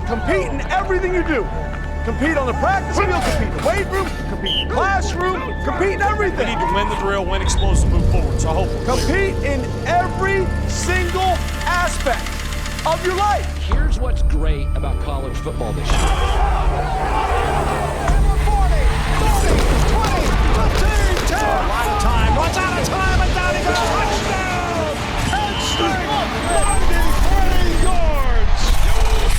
Compete in everything you do. Compete on the practice field, compete in the weight room, compete in the classroom, compete in everything. We need to win the drill, win explosive, move forward. So I hope compete in every single aspect of your life. Here's what's great about college football this year. 40, 20, 15, 10. a lot of time. Runs out of time, and down he goes. Touchdown! Penn State, 93 yards.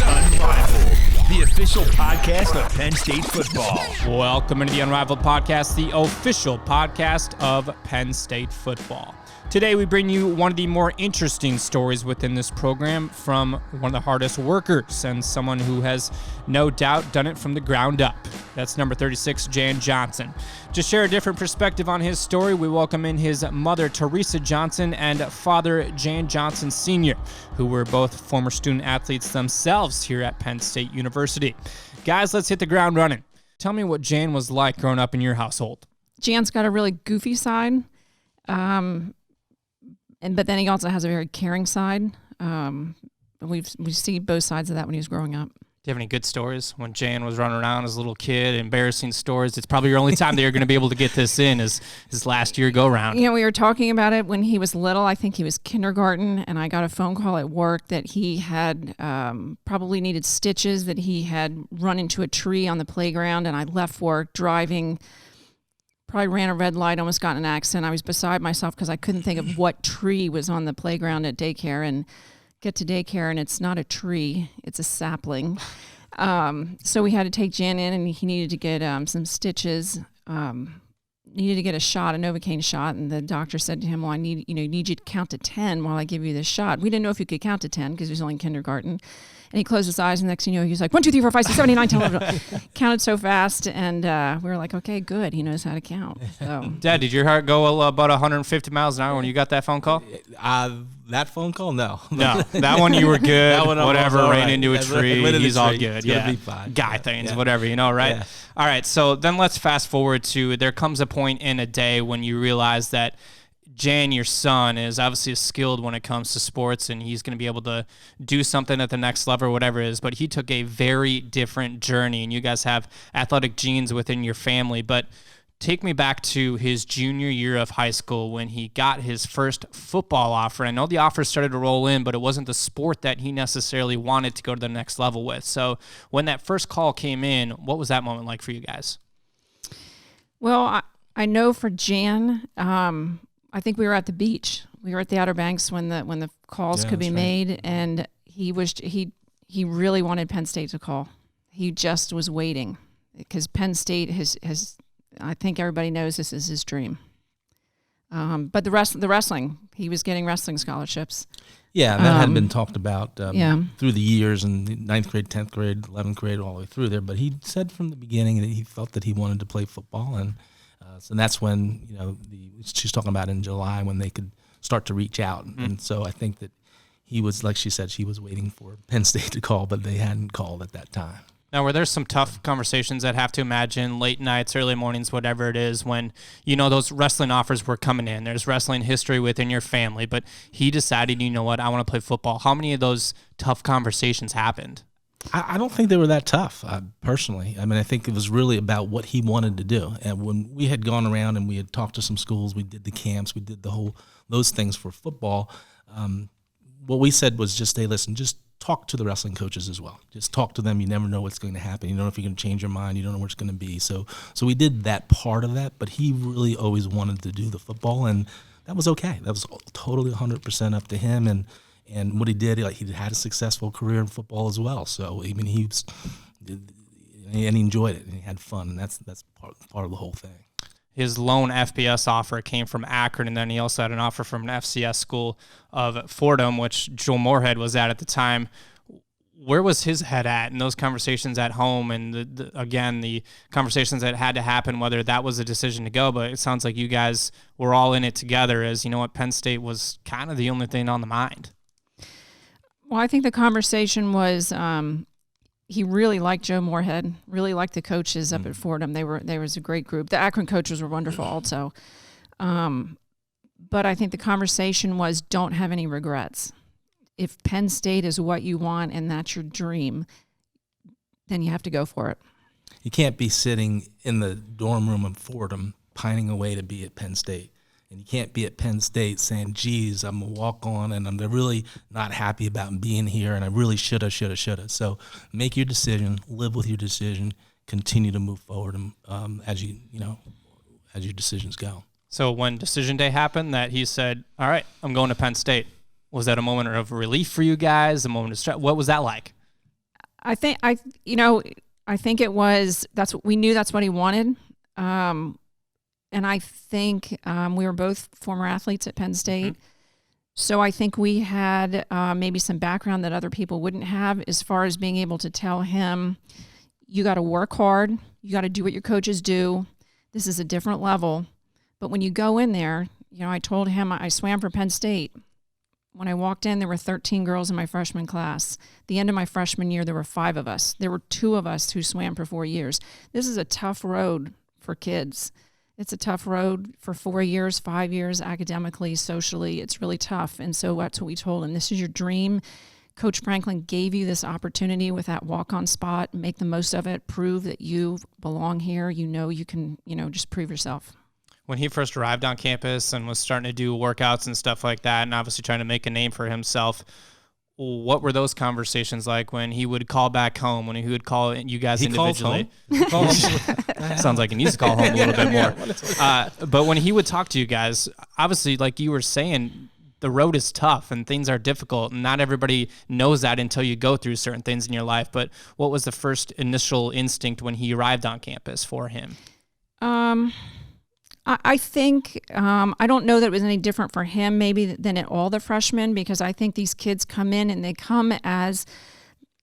Unrivaled, the official podcast of Penn State football. Welcome into the Unrivaled Podcast, the official podcast of Penn State football. Today we bring you one of the more interesting stories within this program from one of the hardest workers and someone who has no doubt done it from the ground up. That's number 36, Jan Johnson. To share a different perspective on his story, we welcome in his mother, Teresa Johnson, and father, Jan Johnson Sr., who were both former student athletes themselves here at Penn State University. Guys, let's hit the ground running. Tell me what Jan was like growing up in your household. Jan's got a really goofy side. But then he also has a very caring side. We see both sides of that when he was growing up. Do you have any good stories when Jan was running around as a little kid, embarrassing stories? It's probably your only time that you're going to be able to get this in is his last year go-round. You know, we were talking about it when he was little. I think he was kindergarten, and I got a phone call at work that he had probably needed stitches, that he had run into a tree on the playground, and I left work driving. Probably ran a red light, almost got in an accident. I was beside myself because I couldn't think of what tree was on the playground at daycare, and get to daycare, and it's not a tree, it's a sapling. So we had to take Jan in, and he needed to get some stitches, needed to get a shot, a Novocaine shot, and the doctor said to him, well, I need you to count to 10 while I give you this shot. We didn't know if he could count to 10 because he was only in kindergarten. And he closed his eyes, and next thing you know, he was like, 1, 2, 3, 4, 5, 6, 7, 8, 9, 10, 11. Counted so fast, and we were like, okay, good. He knows how to count. So. Dad, did your heart go about 150 miles an hour when you got that phone call? That phone call? No. No. That one you were good. That one whatever, ran right. Into a tree. He's all good. It's yeah. Be fine. Guy things, whatever, right? Yeah. All right, so then let's fast forward to there comes a point in a day when you realize that Jan, your son, is obviously skilled when it comes to sports, and he's going to be able to do something at the next level or whatever it is, but he took a very different journey, and you guys have athletic genes within your family. But take me back to his junior year of high school when he got his first football offer. I know the offers started to roll in, but it wasn't the sport that he necessarily wanted to go to the next level with. So when that first call came in, what was that moment like for you guys? Well, I know for Jan, I think we were at the beach. We were at the Outer Banks when the calls could be made, and he really wanted Penn State to call. He just was waiting because Penn State has I think everybody knows this is his dream. But the wrestling, he was getting wrestling scholarships. Yeah, that had been talked about through the years in the 9th grade, 10th grade, 11th grade, all the way through there. But he said from the beginning that he felt that he wanted to play football, and so that's when, she's talking about in July when they could start to reach out. And so I think that he was, like she said, she was waiting for Penn State to call, but they hadn't called at that time. Now, were there some tough conversations I'd have to imagine, late nights, early mornings, whatever it is, when, those wrestling offers were coming in? There's wrestling history within your family, but he decided, I want to play football. How many of those tough conversations happened? I don't think they were that tough, personally. I mean, I think it was really about what he wanted to do. And when we had gone around and we had talked to some schools, we did the camps, we did those things for football, what we said was just, hey, listen, just talk to the wrestling coaches as well. Just talk to them. You never know what's going to happen. You don't know if you're going to change your mind. You don't know where it's going to be. So we did that part of that, but he really always wanted to do the football, and that was okay. That was totally 100% up to him, and what he did, he had a successful career in football as well. So I mean, he enjoyed it, and he had fun, and that's part of the whole thing. His lone FBS offer came from Akron, and then he also had an offer from an FCS school of Fordham, which Joel Moorhead was at the time. Where was his head at in those conversations at home, and the conversations that had to happen, whether that was a decision to go? But it sounds like you guys were all in it together, as Penn State was kind of the only thing on the mind. Well, I think the conversation was he really liked Joe Moorhead, really liked the coaches up at Fordham. There was a great group. The Akron coaches were wonderful also. But I think the conversation was, don't have any regrets. If Penn State is what you want and that's your dream, then you have to go for it. You can't be sitting in the dorm room in Fordham pining away to be at Penn State. And you can't be at Penn State saying, geez, I'm a walk-on and I'm really not happy about being here and I really shoulda. So make your decision, live with your decision, continue to move forward as your decisions go. So when decision day happened that he said, all right, I'm going to Penn State, was that a moment of relief for you guys, a moment of stress? What was that like? I think it was, we knew that's what he wanted. And I think we were both former athletes at Penn State. Mm-hmm. So I think we had maybe some background that other people wouldn't have as far as being able to tell him, you got to work hard. You got to do what your coaches do. This is a different level. But when you go in there, I told him I swam for Penn State. When I walked in, there were 13 girls in my freshman class. The end of my freshman year, there were 5 of us. There were 2 of us who swam for 4 years. This is a tough road for kids. It's a tough road for 4 years, 5 years, academically, socially. It's really tough. And so that's what we told him. This is your dream. Coach Franklin gave you this opportunity with that walk-on spot. Make the most of it. Prove that you belong here. You can, just prove yourself. When he first arrived on campus and was starting to do workouts and stuff like that, and obviously trying to make a name for himself, what were those conversations like when he would call back home, when he would call you guys individually? Sounds like he needs to call home a little bit more. But when he would talk to you guys, obviously, like you were saying, the road is tough and things are difficult, and not everybody knows that until you go through certain things in your life. But what was the first initial instinct when he arrived on campus for him? I think, I don't know that it was any different for him maybe than at all the freshmen, because I think these kids come in and they come as,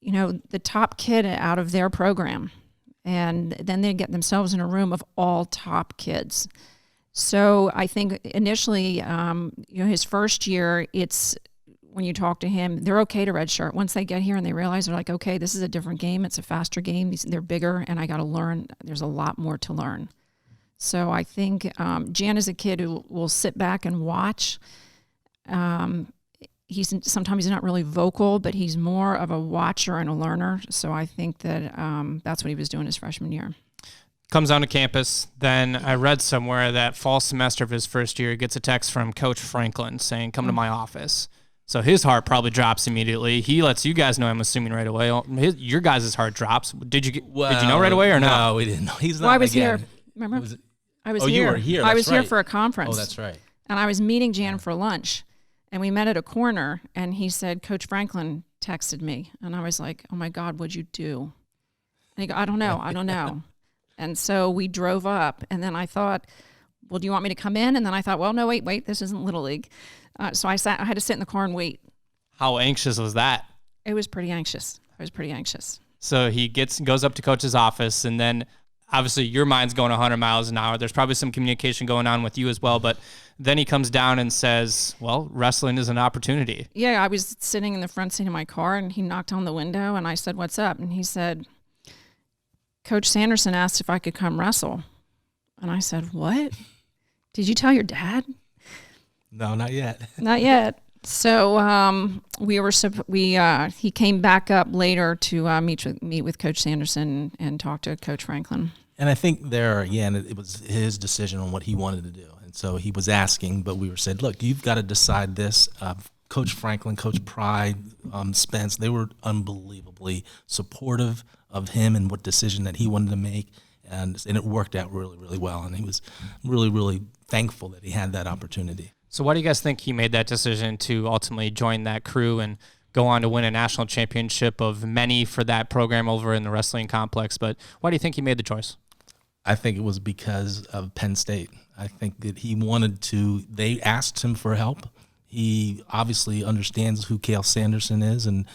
the top kid out of their program. And then they get themselves in a room of all top kids. So I think initially, his first year, it's when you talk to him, they're okay to redshirt. Once they get here and they realize they're like, okay, this is a different game. It's a faster game. They're bigger and I got to learn. There's a lot more to learn. So I think Jan is a kid who will sit back and watch. Sometimes he's not really vocal, but he's more of a watcher and a learner. So I think that that's what he was doing his freshman year. Comes onto campus. Then I read somewhere that fall semester of his first year, he gets a text from Coach Franklin saying, come to my office. So his heart probably drops immediately. He lets you guys know, I'm assuming, right away. Your guys' heart drops. Did you know right away or no? No, we didn't know. He's not. Well, I was here. Remember? I was here. You were here. I was here right. for a conference. Oh, that's right. And I was meeting Jan for lunch. And we met at a corner. And he said, Coach Franklin texted me. And I was like, oh, my God, what'd you do? And he goes, I don't know. And so we drove up. And then I thought, well, do you want me to come in? And then I thought, well, no, wait, this isn't Little League. So I had to sit in the car and wait. How anxious was that? It was pretty anxious. So he goes up to Coach's office, and then obviously your mind's going 100 miles an hour. There's probably some communication going on with you as well, but then he comes down and says, well, wrestling is an opportunity. Yeah, I was sitting in the front seat of my car, and he knocked on the window, and I said, what's up? And he said, Coach Sanderson asked if I could come wrestle. And I said, what? Did you tell your dad? No, not yet. Not yet. So he came back up later to meet with Coach Sanderson and talk to Coach Franklin. And I think there again, it was his decision on what he wanted to do, and so he was asking, but we were said, look, you've got to decide this. Coach Franklin, Coach Pride, Spence, they were unbelievably supportive of him and what decision that he wanted to make, and it worked out really, really well, and he was really, really thankful that he had that opportunity. So why do you guys think he made that decision to ultimately join that crew and go on to win a national championship of many for that program over in the wrestling complex? But why do you think he made the choice? I think it was because of Penn State. I think that he wanted to, they asked him for help. He obviously understands who Cale Sanderson is and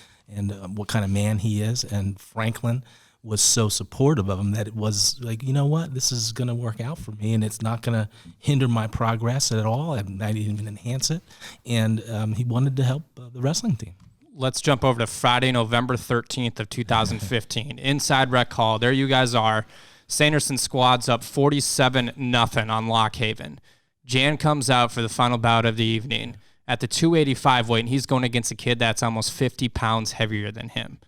what kind of man he is. And Franklin was so supportive of him that it was like, you know what, this is going to work out for me, and it's not going to hinder my progress at all. I might even enhance it. And he wanted to help the wrestling team. Let's jump over to Friday, November 13th of 2015. Inside Rec Hall, there you guys are. Sanderson squads up 47-0 on Lock Haven. Jan comes out for the final bout of the evening at the 285 weight, and he's going against a kid that's almost 50 pounds heavier than him.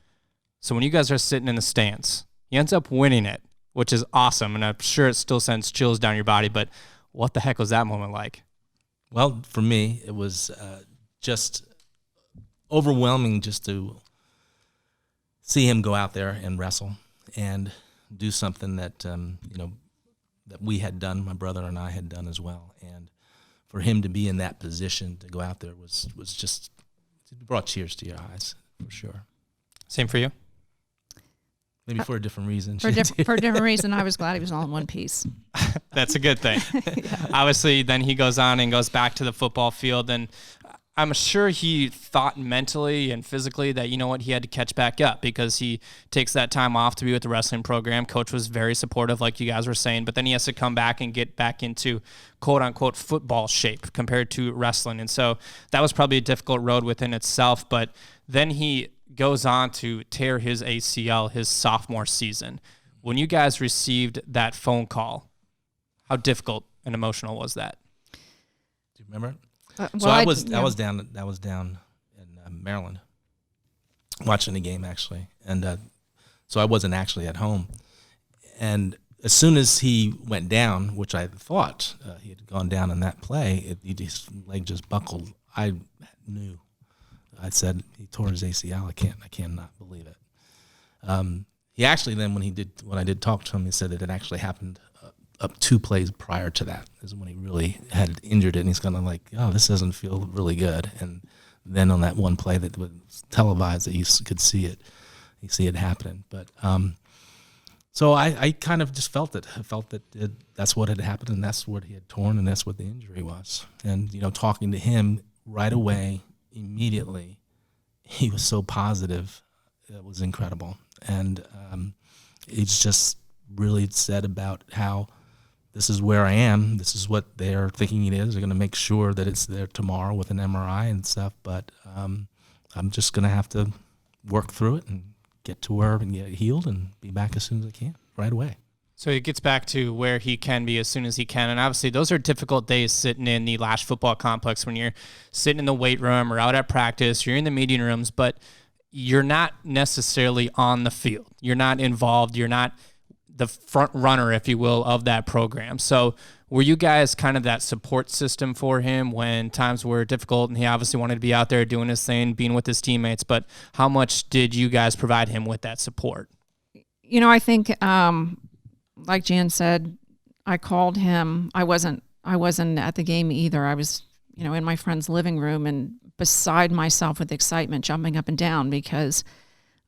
So when you guys are sitting in the stands, he ends up winning it, which is awesome, and I'm sure it still sends chills down your body, but what the heck was that moment like? Well, for me, it was just overwhelming just to see him go out there and wrestle and do something that that we had done, my brother and I had done as well. And for him to be in that position to go out there was just, it brought tears to your eyes, for sure. Same for you? Maybe for a different reason. For a different reason, I was glad he was all in one piece. That's a good thing. Yeah. Obviously, then he goes on and goes back to the football field, and I'm sure he thought mentally and physically that, you know what, he had to catch back up because he takes that time off to be with the wrestling program. Coach was very supportive, like you guys were saying, but then he has to come back and get back into quote-unquote football shape compared to wrestling. And so that was probably a difficult road within itself, but then he goes on to tear his ACL his sophomore season. When you guys received that phone call, how difficult and emotional was that? Do you remember? Well, I was down in Maryland watching the game, actually, and so I wasn't actually at home. And as soon as he went down, which I thought he had gone down in that play, his leg just buckled. I knew. I said he tore his ACL. I cannot believe it. He actually then when I did talk to him, he said that it actually happened up 2 plays prior to that is when he really had injured it, and he's kind of like, oh, this doesn't feel really good. And then on that one play that was televised, that you could see it happening. But so I kind of just felt it. I felt that that's what had happened, and that's what he had torn, and that's what the injury was. And talking to him right away, immediately, he was so positive. It was incredible. And he's just really said about how this is where I am. This is what they're thinking it is. They're going to make sure that it's there tomorrow with an MRI and stuff. But I'm just going to have to work through it and get to where and get healed and be back as soon as I can, right away. So he gets back to where he can be as soon as he can. And obviously those are difficult days sitting in the Lash Football Complex when you're sitting in the weight room or out at practice, you're in the meeting rooms, but you're not necessarily on the field. You're not involved. You're not the front runner, if you will, of that program. So were you guys kind of that support system for him when times were difficult and he obviously wanted to be out there doing his thing, being with his teammates, but how much did you guys provide him with that support? I think, like Jan said, I called him. I wasn't at the game either. I was, in my friend's living room and beside myself with excitement, jumping up and down because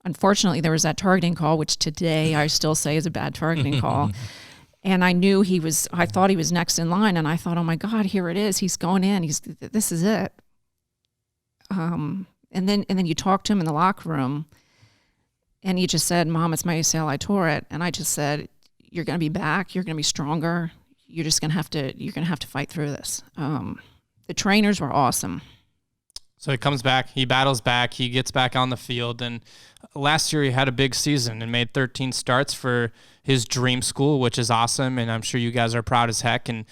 unfortunately there was that targeting call, which today I still say is a bad targeting call. And I knew I thought he was next in line, and I thought, oh my God, here it is. He's going in. This is it. And then you talk to him in the locker room, and he just said, Mom, it's my ACL. I tore it. And I just said, you're going to be back. You're going to be stronger. You're going to have to fight through this. The trainers were awesome. So he comes back, he battles back, he gets back on the field, and last year he had a big season and made 13 starts for his dream school, which is awesome, and I'm sure you guys are proud as heck, and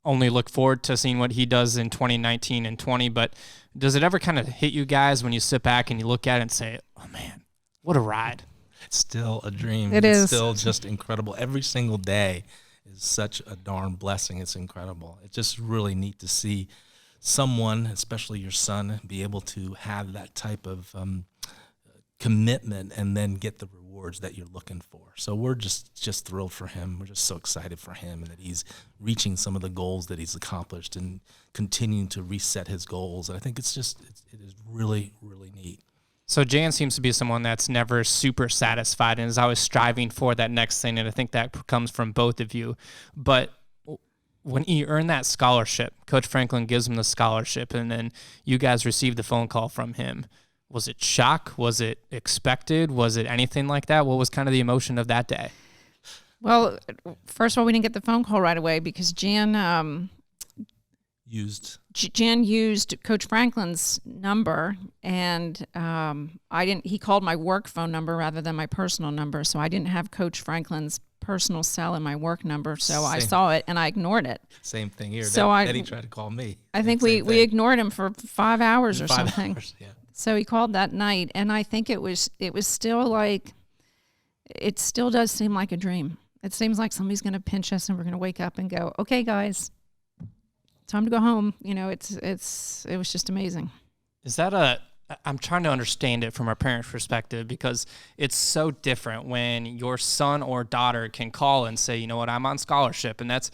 only look forward to seeing what he does in 2019 and 20, but does it ever kind of hit you guys when you sit back and you look at it and say, oh man, what a ride? It's still a dream. It's still just incredible. Every single day is such a darn blessing. It's incredible. It's just really neat to see someone, especially your son, be able to have that type of commitment and then get the rewards that you're looking for. So we're just thrilled for him. We're just so excited for him and that he's reaching some of the goals that he's accomplished and continuing to reset his goals. And I think it is really, really neat. So Jan seems to be someone that's never super satisfied and is always striving for that next thing, and I think that comes from both of you. But when he earned that scholarship, Coach Franklin gives him the scholarship, and then you guys received the phone call from him. Was it shock? Was it expected? Was it anything like that? What was kind of the emotion of that day? Well, first of all, we didn't get the phone call right away because Jan used Coach Franklin's number, and he called my work phone number rather than my personal number, so I didn't have Coach Franklin's personal cell in my work number, so I saw it and I ignored it. Same thing here. So Eddie tried to call me. I think we ignored him for 5 hours or something. Yeah. So he called that night, and I think it was still like, it still does seem like a dream. It seems like somebody's going to pinch us and we're going to wake up and go, okay, guys, time to go home. You know, it was just amazing. Is that I'm trying to understand it from a parent's perspective, because it's so different when your son or daughter can call and say, you know what, I'm on scholarship. And that's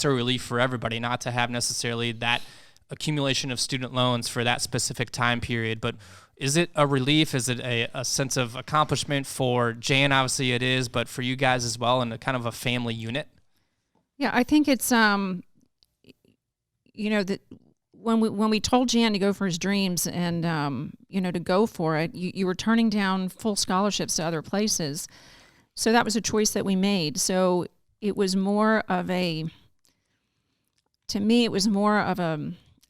a relief for everybody, not to have necessarily that accumulation of student loans for that specific time period. But is it a relief? Is it a sense of accomplishment for Jan? Obviously it is, but for you guys as well, and a kind of a family unit? Yeah, I think it's, that when we told Jan to go for his dreams and, to go for it, you were turning down full scholarships to other places. So that was a choice that we made. So it was more of an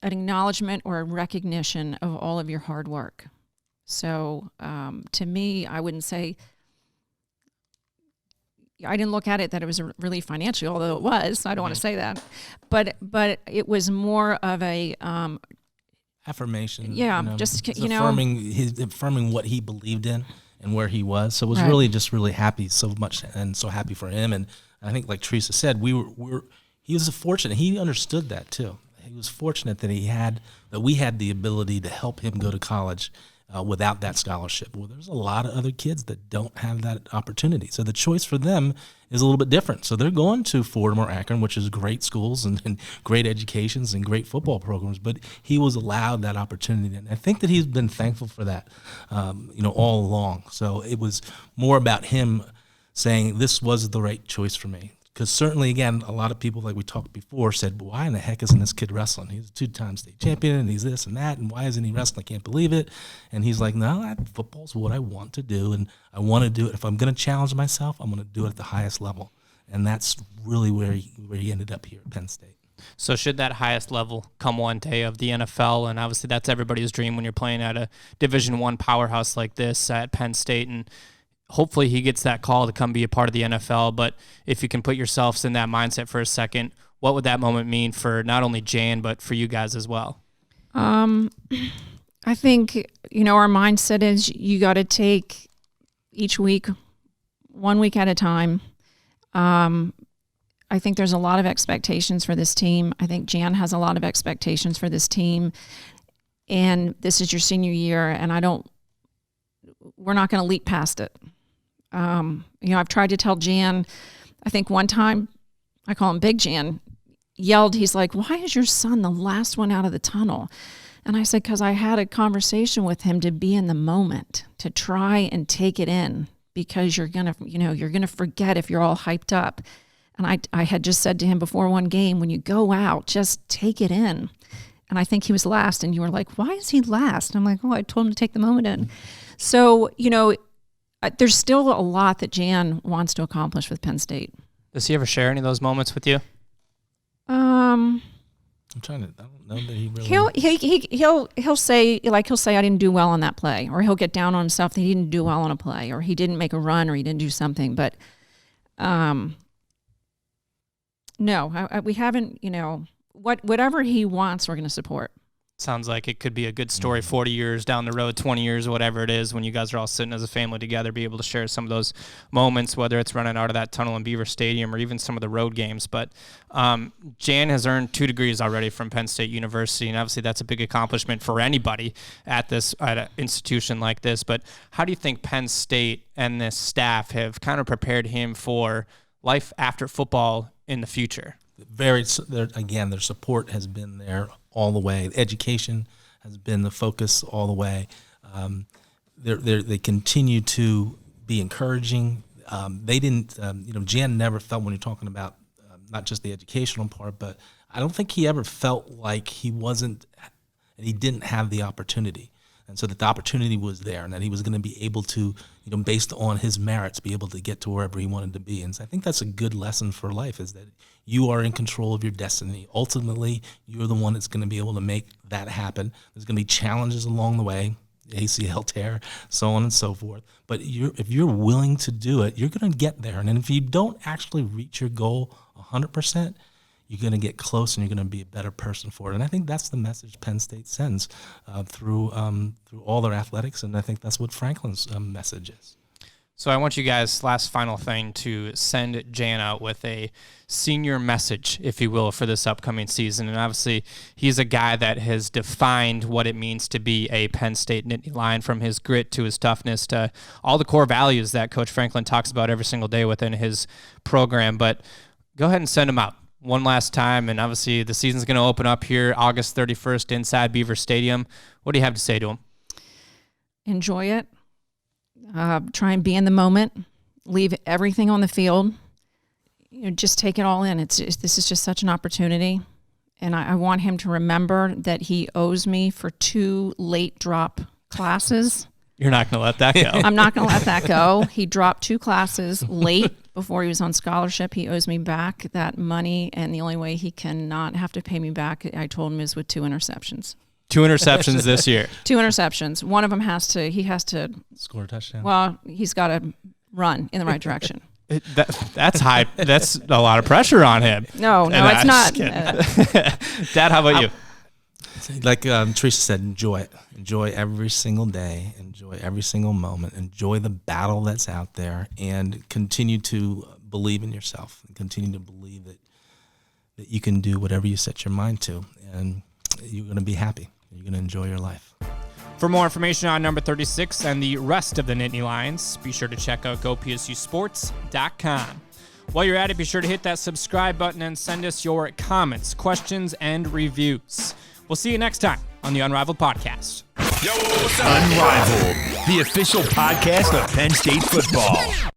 an acknowledgement or a recognition of all of your hard work. So to me, I wouldn't say, I didn't look at it that it was really financial, although it was. I don't want to say that, but it was more of a affirmation. Yeah, affirming what he believed in and where he was. So it was really happy so much, and so happy for him. And I think, like Teresa said, he was fortunate. He understood that too. He was fortunate that we had the ability to help him go to college without that scholarship. Well, there's a lot of other kids that don't have that opportunity. So the choice for them is a little bit different. So they're going to Fordham or Akron, which is great schools and great educations and great football programs, but he was allowed that opportunity. And I think that he's been thankful for that, all along. So it was more about him saying this was the right choice for me. Because certainly, again, a lot of people, like we talked before, said, why in the heck isn't this kid wrestling? He's a 2-time state champion, and he's this and that, and why isn't he wrestling? I can't believe it. And he's like, no, football's what I want to do, and I want to do it. If I'm going to challenge myself, I'm going to do it at the highest level. And that's really where he ended up here at Penn State. So should that highest level come one day of the NFL, and obviously that's everybody's dream when you're playing at a Division I powerhouse like this at Penn State, and hopefully he gets that call to come be a part of the NFL. But if you can put yourselves in that mindset for a second, what would that moment mean for not only Jan, but for you guys as well? I think, our mindset is you got to take each week, 1 week at a time. I think there's a lot of expectations for this team. I think Jan has a lot of expectations for this team. And this is your senior year, and we're not going to leap past it. I've tried to tell Jan, I think one time, I call him Big Jan, yelled, he's like, why is your son the last one out of the tunnel? And I said, because I had a conversation with him to be in the moment, to try and take it in, because you're going to forget if you're all hyped up. And I had just said to him before one game, when you go out, just take it in. And I think he was last, and you were like, why is he last? I'm like, I told him to take the moment in. So, there's still a lot that Jan wants to accomplish with Penn State. Does he ever share any of those moments with you? I'm trying to. I don't know that he really. He'll say I didn't do well on that play, or he'll get down on himself that he didn't do well on a play, or he didn't make a run, or he didn't do something. But, no, we haven't. Whatever he wants, we're going to support. Sounds like it could be a good story 40 years down the road, 20 years, whatever it is, when you guys are all sitting as a family together, be able to share some of those moments, whether it's running out of that tunnel in Beaver Stadium or even some of the road games. But Jan has earned 2 degrees already from Penn State University, and obviously that's a big accomplishment for anybody at an institution like this. But how do you think Penn State and this staff have kind of prepared him for life after football in the future? Their support has been there all the way. Education has been the focus all the way. They continue to be encouraging. They didn't, Jan never felt, when you're talking about not just the educational part, but I don't think he ever felt like he didn't have the opportunity. And so that the opportunity was there, and that he was going to be able to, based on his merits, be able to get to wherever he wanted to be. And so I think that's a good lesson for life, is that you are in control of your destiny. Ultimately, you're the one that's going to be able to make that happen. There's going to be challenges along the way, ACL tear, so on and so forth. But if you're willing to do it, you're going to get there. And then if you don't actually reach your goal 100%, you're going to get close and you're going to be a better person for it. And I think that's the message Penn State sends through all their athletics, and I think that's what Franklin's message is. So I want you guys, last final thing, to send Jan out with a senior message, if you will, for this upcoming season. And obviously, he's a guy that has defined what it means to be a Penn State Nittany Lion, from his grit to his toughness to all the core values that Coach Franklin talks about every single day within his program. But go ahead and send him out one last time. And obviously, the season's going to open up here August 31st inside Beaver Stadium. What do you have to say to him? Enjoy it. Try and be in the moment. Leave everything on the field. Just take it all in. This is just such an opportunity, and I want him to remember that he owes me for 2 late drop classes. You're not going to let that go. I'm not going to let that go. He dropped 2 classes late before he was on scholarship. He owes me back that money, and the only way he cannot have to pay me back, I told him, is with 2 interceptions. 2 interceptions this year. 2 interceptions. One of them has to Score a touchdown. Well, he's got to run in the right direction. That's high. That's a lot of pressure on him. No, it's not. Dad, how about you? Like Teresa said, enjoy it. Enjoy every single day. Enjoy every single moment. Enjoy the battle that's out there, and continue to believe in yourself. And continue to believe that you can do whatever you set your mind to, and you're going to be happy. You're going to enjoy your life. For more information on number 36 and the rest of the Nittany Lions, be sure to check out gopsusports.com. While you're at it, be sure to hit that subscribe button and send us your comments, questions, and reviews. We'll see you next time on the Unrivaled Podcast. Unrivaled, the official podcast of Penn State football.